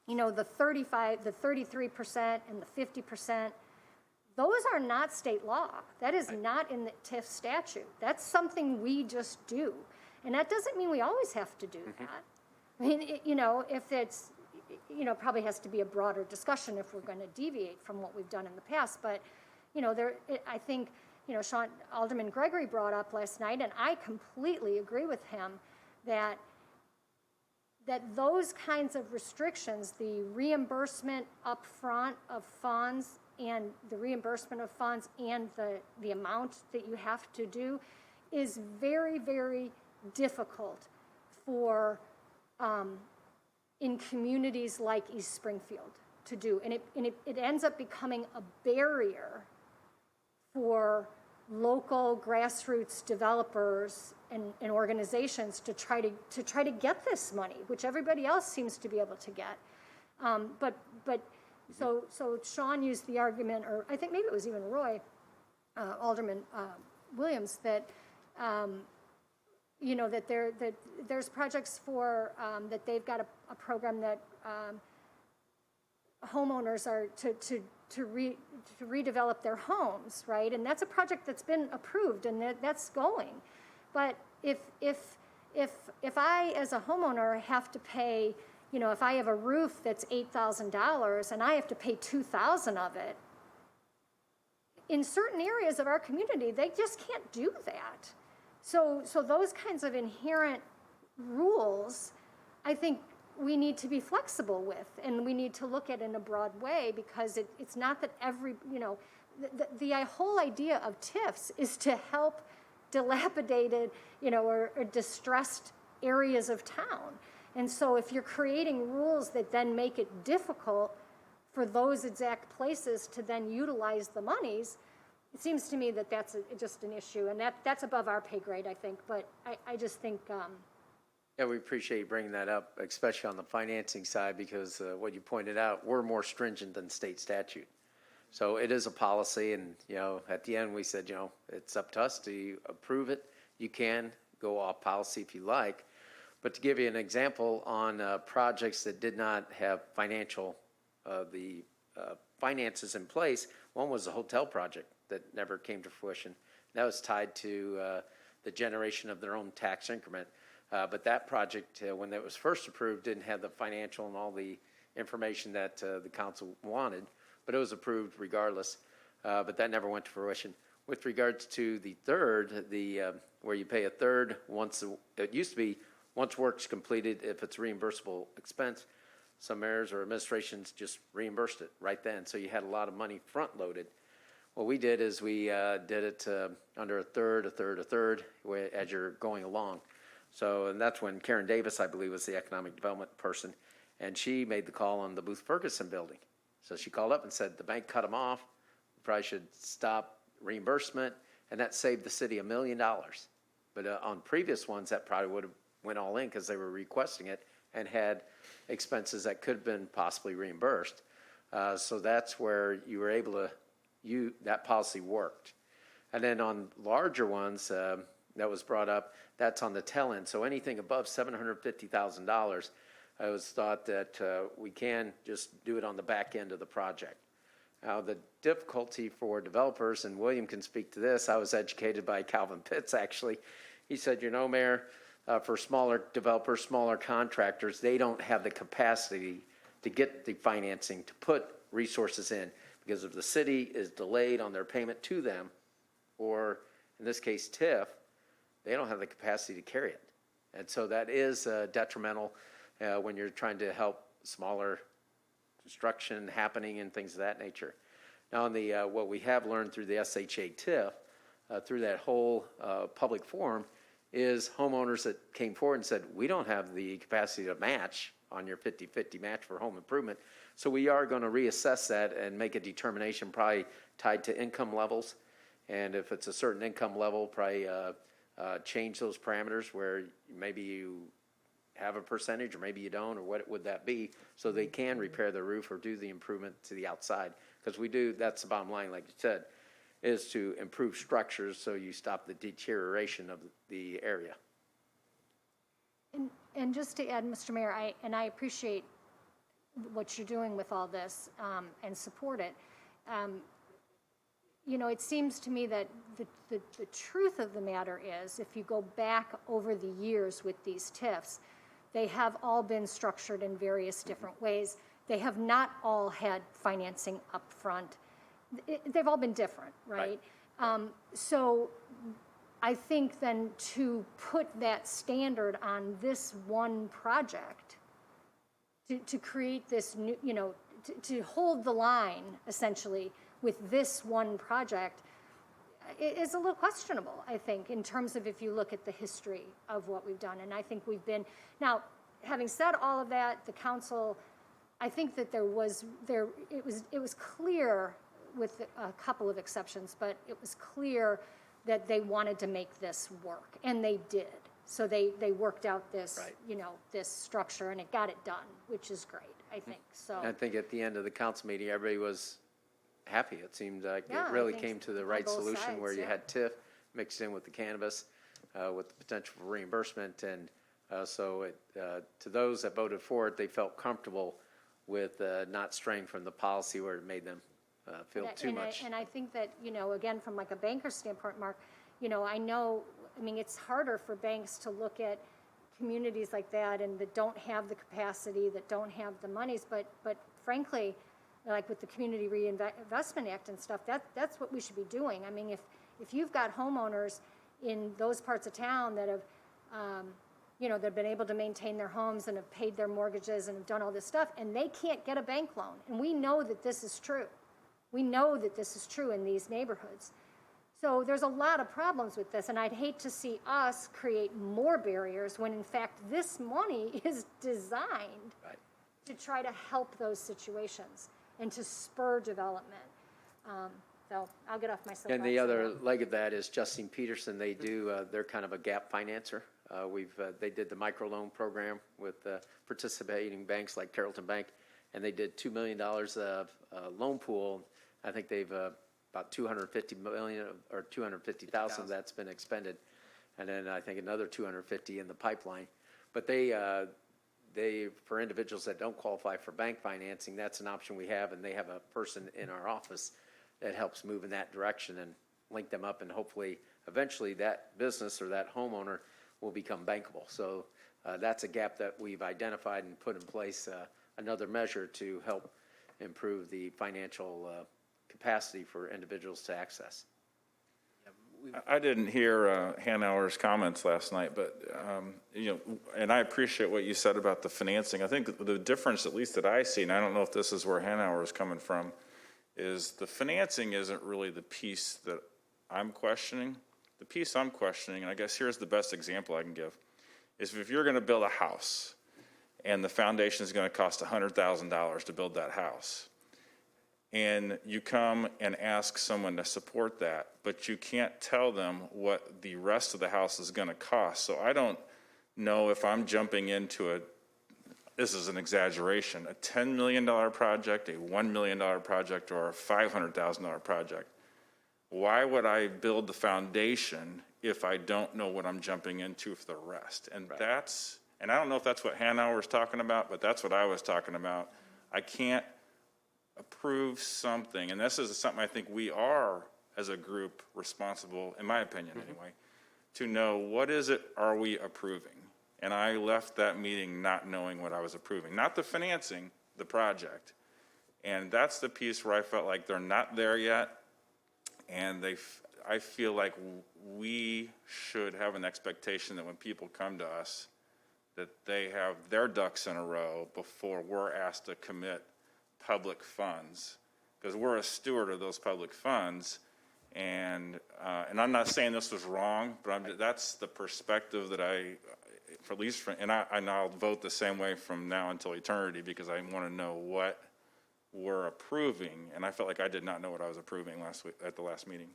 You know, the 33% and the 50%, those are not state law. That is not in the TIF statute. That's something we just do. And that doesn't mean we always have to do that. I mean, you know, if it's, you know, probably has to be a broader discussion if we're going to deviate from what we've done in the past. But, you know, I think, you know, Alderman Gregory brought up last night, and I completely agree with him that those kinds of restrictions, the reimbursement upfront of funds and the reimbursement of funds and the amount that you have to do is very, very difficult for in communities like East Springfield to do. And it ends up becoming a barrier for local grassroots developers and organizations to try to get this money, which everybody else seems to be able to get. So Sean used the argument, or I think maybe it was even Roy, Alderman Williams, that you know, that there's projects for that they've got a program that homeowners are to redevelop their homes, right? And that's a project that's been approved and that's going. But if I as a homeowner have to pay, you know, if I have a roof that's $8,000 and I have to pay $2,000 of it, in certain areas of our community, they just can't do that. So those kinds of inherent rules, I think we need to be flexible with, and we need to look at it in a broad way, because it's not that every, you know, the whole idea of TIFs is to help dilapidated, you know, or distressed areas of town. And so if you're creating rules that then make it difficult for those exact places to then utilize the monies, it seems to me that that's just an issue, and that's above our pay grade, I think. But I just think. Yeah, we appreciate you bringing that up, especially on the financing side, because what you pointed out, we're more stringent than state statute. So it is a policy, and, you know, at the end we said, you know, it's up to us to approve it. You can go off policy if you like. But to give you an example on projects that did not have finances in place, one was a hotel project that never came to fruition. That was tied to the generation of their own tax increment. But that project, when it was first approved, didn't have the financial and all the information that the council wanted, but it was approved regardless. But that never went to fruition. With regards to the third, where you pay a third it used to be once work's completed, if it's reimbursable expense, some mayors or administrations just reimbursed it right then. So you had a lot of money front loaded. What we did is we did it under a third, as you're going along. So, and that's when Karen Davis, I believe, was the economic development person, and she made the call on the Booth Ferguson building. So she called up and said, the bank cut them off, we probably should stop reimbursement, and that saved the city $1 million. But on previous ones, that probably would have went all in because they were requesting it and had expenses that could have been possibly reimbursed. So that's where you were able to, that policy worked. And then on larger ones, that was brought up, that's on the tail end. So anything above $750,000, it was thought that we can just do it on the back end of the project. Now, the difficulty for developers, and William can speak to this, I was educated by Calvin Pitts, actually. He said, you know, Mayor, for smaller developers, smaller contractors, they don't have the capacity to get the financing to put resources in, because if the city is delayed on their payment to them, or in this case TIF, they don't have the capacity to carry it. And so that is detrimental when you're trying to help smaller construction happening and things of that nature. Now, on the what we have learned through the SHA TIF, through that whole public forum, is homeowners that came forward and said, we don't have the capacity to match on your 50-50 match for home improvement. So we are going to reassess that and make a determination probably tied to income levels. And if it's a certain income level, probably change those parameters where maybe you have a percentage, or maybe you don't, or what would that be? So they can repair the roof or do the improvement to the outside. Because we do, that's the bottom line, like you said, is to improve structures so you stop the deterioration of the area. And just to add, Mr. Mayor, I appreciate what you're doing with all this, and support it. You know, it seems to me that the truth of the matter is, if you go back over the years with these TIFs, they have all been structured in various different ways. They have not all had financing up front. They've all been different, right? So I think then to put that standard on this one project, to create this new, you know, to hold the line essentially with this one project is a little questionable, I think, in terms of if you look at the history of what we've done. And I think we've been, now, having said all of that, the council, I think that it was clear, with a couple of exceptions, but it was clear that they wanted to make this work, and they did. So they worked out this, you know, this structure, and it got it done, which is great, I think, so. I think at the end of the council meeting, everybody was happy. It seemed like Yeah, it I really think came to the on right both solution sides, where you yeah. had TIF mixed in with the cannabis, with the potential for reimbursement. And so to those that voted for it, they felt comfortable with not straying from the policy where it made them feel too much. And I think that, you know, again, from like a banker's standpoint, Mark, you know, I mean, it's harder for banks to look at communities like that and that don't have the capacity, that don't have the monies, but frankly, like with the Community Reinvestment Act and stuff, that's what we should be doing. I mean, if you've got homeowners in those parts of town that have, you know, they've been able to maintain their homes and have paid their mortgages and have done all this stuff, and they can't get a bank loan, and we know that this is true. We know that this is true in these neighborhoods. So there's a lot of problems with this, and I'd hate to see us create more barriers when in fact this money is designed to try to help those situations and to spur development. So I'll get off my soapbox. And the other leg of that is Justine Peterson. They do, they're kind of a gap financer. They did the microloan program with participating banks like Carrollton Bank, and they did $2 million of loan pool. I think they've about $250 million or $250,000 that's been expended, and then I think another $250 in the pipeline. But they for individuals that don't qualify for bank financing, that's an option we have, and they have a person in our office that helps move in that direction and link them up, and hopefully eventually that business or that homeowner will become bankable. So that's a gap that we've identified and put in place another measure to help improve the financial capacity for individuals to access. I didn't hear Hanauer's comments last night, but, you know, and I appreciate what you said about the financing. I think the difference, at least that I see, and I don't know if this is where Hanauer is coming from, is the financing isn't really the piece that I'm questioning. The piece I'm questioning, and I guess here's the best example I can give, is if you're going to build a house and the foundation is going to cost $100,000 to build that house, and you come and ask someone to support that, but you can't tell them what the rest of the house is going to cost. So I don't know if I'm jumping into this is an exaggeration, a $10 million project, a $1 million project, or a $500,000 project. Why would I build the foundation if I don't know what I'm jumping into for the rest? And and I don't know if that's what Hanauer was talking about, but that's what I was talking about. I can't approve something, and this is something I think we are, as a group, responsible, in my opinion anyway, to know what is it are we approving. And I left that meeting not knowing what I was approving, not the financing, the project. And that's the piece where I felt like they're not there yet, and I feel like we should have an expectation that when people come to us, that they have their ducks in a row before we're asked to commit public funds, because we're a steward of those public funds. And I'm not saying this was wrong, but that's the perspective that I'll vote the same way from now until eternity, because I want to know what we're approving. And I felt like I did not know what I was approving last week at the last meeting.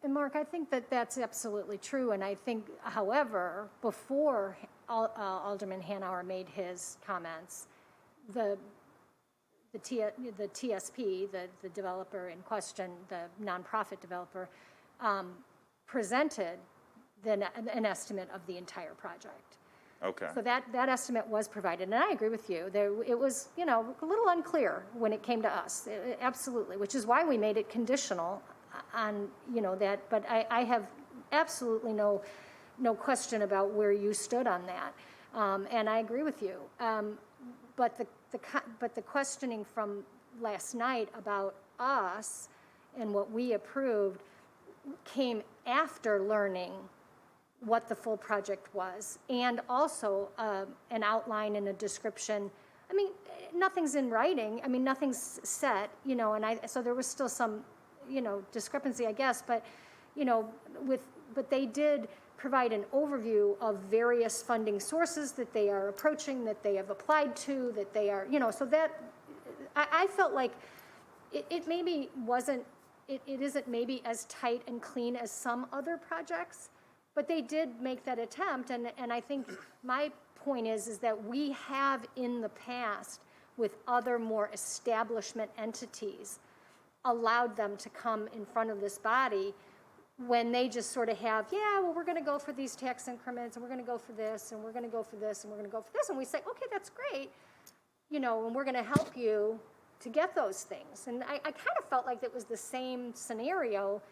And Mark, I think that that's absolutely true. And I think, however, before Alderman Hanauer made his comments, the TSP, the developer in question, the nonprofit developer, presented an estimate of the entire project. Okay. So that estimate was provided, and I agree with you. It was, a little unclear when it came to us, absolutely, which is why we made it conditional on, that, but I have absolutely no question about where you stood on that, and I agree with you. But the questioning from last night about us and what we approved came after learning what the full project was, and also an outline and a description. I mean, nothing's in writing. I mean, nothing's set, so there was still some, discrepancy, I guess, but, but they did provide an overview of various funding sources that they are approaching, that they have applied to, that they are, so that, I felt like it maybe wasn't, it isn't maybe as tight and clean as some other projects, but they did make that attempt, and I think my point is that we have in the past, with other more establishment entities, allowed them to come in front of this body when they just sort of have, we're going to go for these tax increments, and we're going to go for this, and we're going to go for this, and we're going to go for this, and we say, okay, that's great, and we're going to help you to get those things. And I kind of felt like it was the same scenario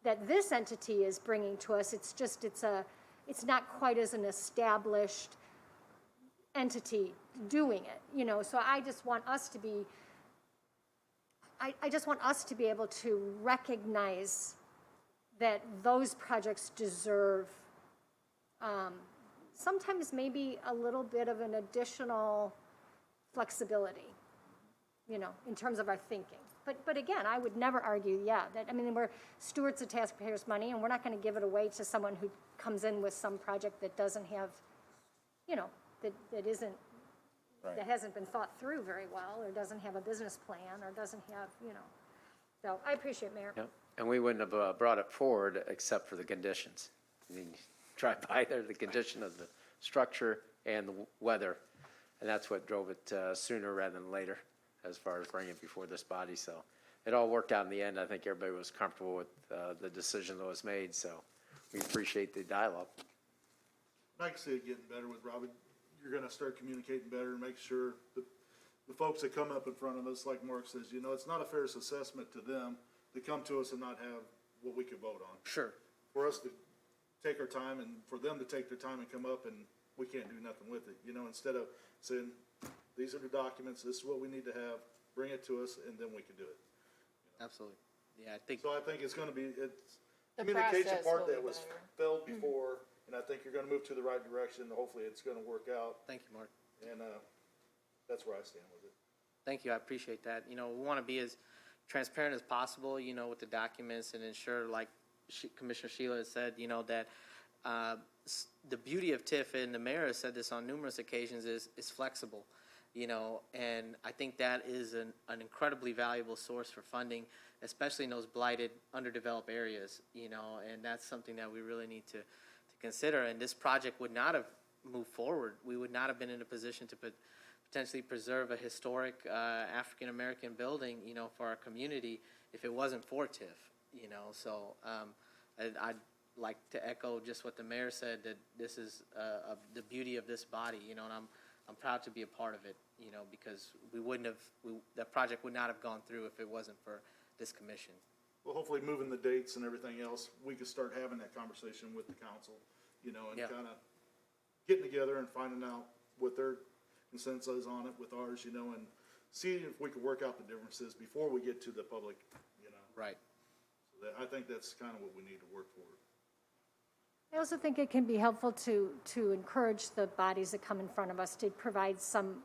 that this entity is bringing to us. It's just, it's not quite as an established entity doing it, so I just want us to be, I just want us to be able to recognize that those projects deserve sometimes maybe a little bit of an additional flexibility, in terms of our thinking. But again, I would never argue, we're stewards of taxpayers' money, and we're not going to give it away to someone who comes in with some project that doesn't have, that isn't, Right. that hasn't been thought through very well, or doesn't have a business plan, or doesn't have, So I appreciate, Mayor. Yep. And we wouldn't have brought it forward except for the conditions. I mean, drive by there, the condition of the structure and the weather, and that's what drove it sooner rather than later, as far as bringing it before this body. So it all worked out in the end. I think everybody was comfortable with the decision that was made, so we appreciate the dialogue. I can see it getting better with Robbie. You're gonna start communicating better and make sure that the folks that come up in front of us, like Mark says, it's not a fair assessment to them to come to us and not have what we could vote on. Sure. For us to take our time and for them to take their time and come up and we can't do nothing with it, instead of saying, these are the documents, this is what we need to have, bring it to us, and then we can do it. Absolutely. Yeah, I think. So I think it's gonna be, it's The communication process part will that be was better. failed before, and I think you're gonna move to the right direction. Hopefully it's gonna work out, Thank you, Mark. and, that's where I stand with it. Thank you, I appreciate that. We want to be as transparent as possible, with the documents, and ensure, like Commissioner Sheila has said, that the beauty of TIF, and the mayor has said this on numerous occasions, is flexible, and I think that is an incredibly valuable source for funding, especially in those blighted, underdeveloped areas, and that's something that we really need to consider. And this project would not have moved forward. We would not have been in a position to potentially preserve a historic African-American building, for our community if it wasn't for TIF, So I'd like to echo just what the mayor said, that this is the beauty of this body, and I'm proud to be a part of it, because that project would not have gone through if it wasn't for this commission. Well, hopefully moving the dates and everything else, we could start having that conversation with the council, and Yeah. kind of getting together and finding out what their consensus is on it with ours, and seeing if we could work out the differences before we get to the public, Right. So I think that's kind of what we need to work for. I also think it can be helpful to encourage the bodies that come in front of us to provide some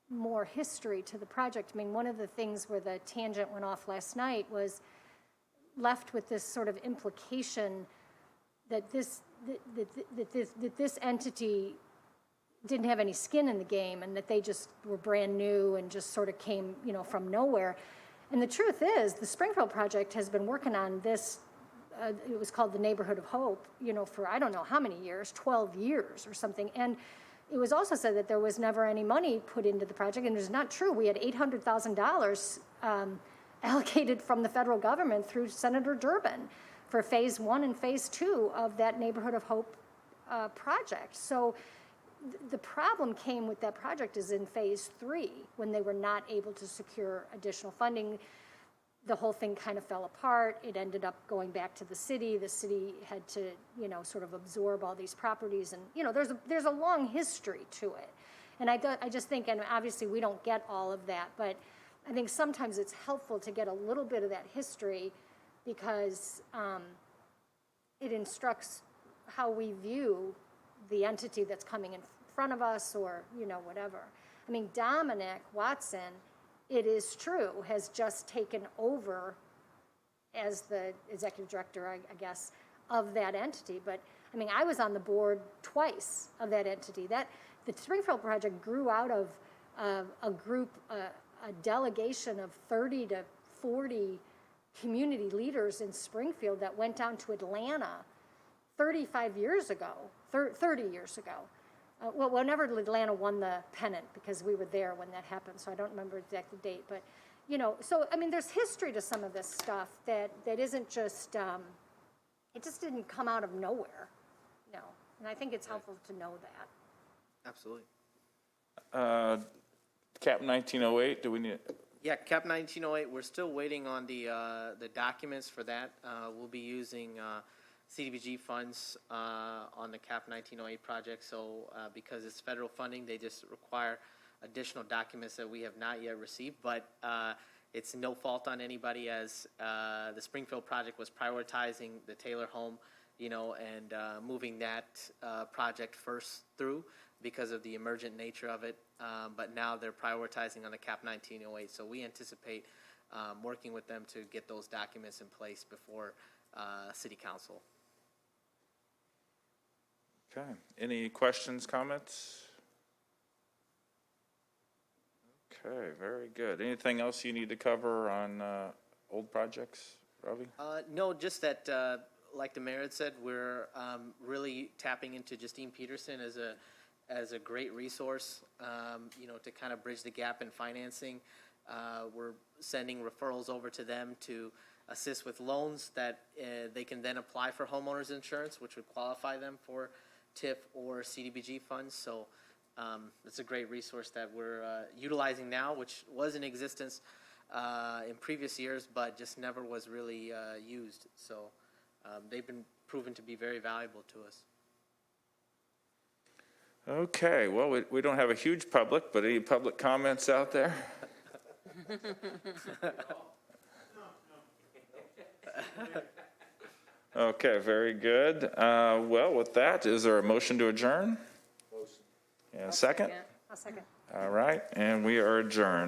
more history to the project. I mean, one of the things where the tangent went off last night was left with this sort of implication that this entity didn't have any skin in the game, and that they just were brand new and just sort of came, from nowhere. And the truth is, the Springfield project has been working on this it was called the Neighborhood of Hope, you know, for I don't know how many years, 12 years or something. And it was also said that there was never any money put into the project, and it's not true. We had $800,000 allocated from the federal government through Senator Durbin for phase 1 and phase 2 of that Neighborhood of Hope project. So the problem came with that project is in phase 3, when they were not able to secure additional funding. The whole thing kind of fell apart. It ended up going back to the city. The city had to, you know, sort of absorb all these properties, and, you know, there's a long history to it. And I just think, and obviously we don't get all of that, but I think sometimes it's helpful to get a little bit of that history, because it instructs how we view the entity that's coming in front of us, or, you know, whatever. I mean, Dominic Watson, it is true, has just taken over as the executive director, I guess, of that entity. But, I mean, I was on the board twice of that entity. The Springfield project grew out of a group, a delegation of 30 to 40 community leaders in Springfield that went down to Atlanta 35 years ago, 30 years ago. Well, whenever Atlanta won the pennant, because we were there when that happened, so I don't remember the exact date. But, you know, so, I mean, there's history to some of this stuff that isn't just, it just didn't come out of nowhere, no. And I think it's helpful to know that. Absolutely. Cap 1908, do we need? Yeah, Cap 1908, we're still waiting on the documents for that. We'll be using CDBG funds on the Cap 1908 project. So because it's federal funding, they just require additional documents that we have not yet received. But it's no fault on anybody, as the Springfield project was prioritizing the Taylor home, you know, and moving that project first through because of the emergent nature of it. But now they're prioritizing on the Cap 1908. So we anticipate working with them to get those documents in place before City Council. Okay, any questions, comments? Okay, very good. Anything else you need to cover on old projects, Robbie? No, just that, like the mayor had said, we're really tapping into Justine Peterson as a great resource, you know, to kind of bridge the gap in financing. We're sending referrals over to them to assist with loans that they can then apply for homeowners insurance, which would qualify them for TIF or CDBG funds. So it's a great resource that we're utilizing now, which was in existence in previous years, but just never was really used. So they've been proven to be very valuable to us. Okay, well, we don't have a huge public, but any public comments out there? Okay, very good. Well, with that, is there a motion to adjourn? Motion. And a second? I'll second. All right, and we are adjourned.